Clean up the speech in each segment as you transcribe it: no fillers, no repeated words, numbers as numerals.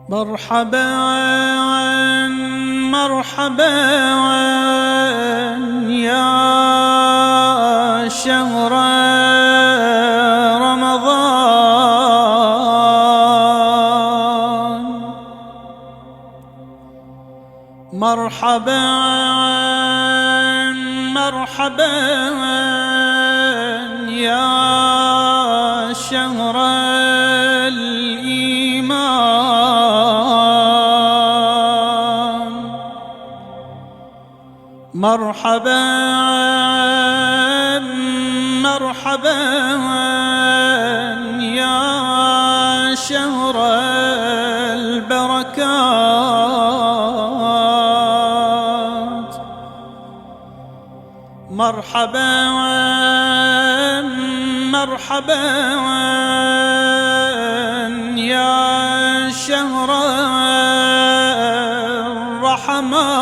مرحبا مرحبا يا شهر رمضان، مرحبا مرحبا يا شهر الإيمان، مرحبا مرحبا يا شهر البركات، مرحبا مرحبا يا شهر الرحمات،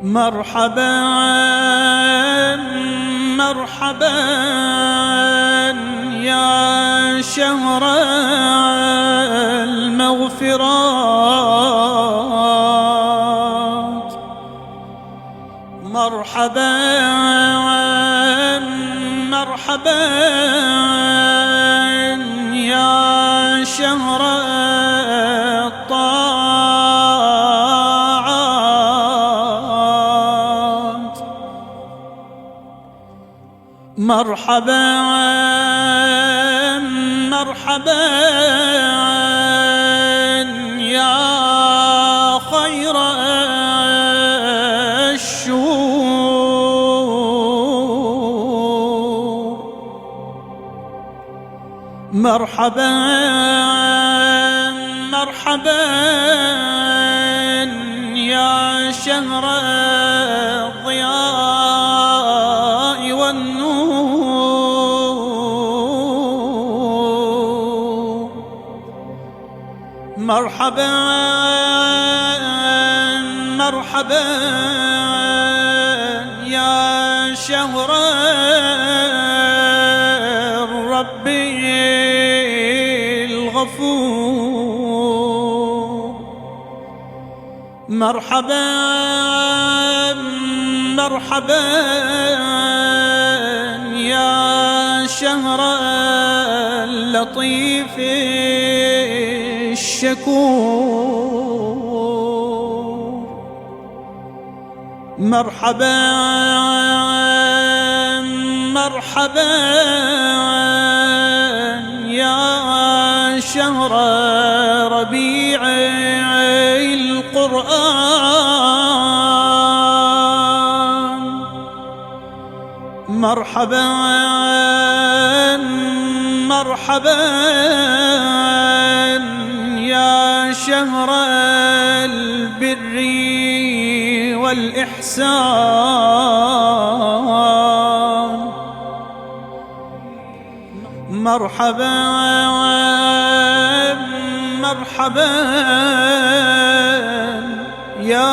مرحبا مرحبا يا شهر المغفرات، مرحبا مرحبا يا شهر الطاعات، مرحبا مرحبا يا خير الشهور، مرحبا مرحبا يا شهر الضياء والنور، مرحبا مرحبا يا شهر الرب الغفور، مرحبا مرحبا يا شهر اللطيف الشكور، مرحبا مرحبا يا شهر ربيع القرآن، مرحبا مرحبا يا شهر البر والإحسان، مرحبا مرحبا يا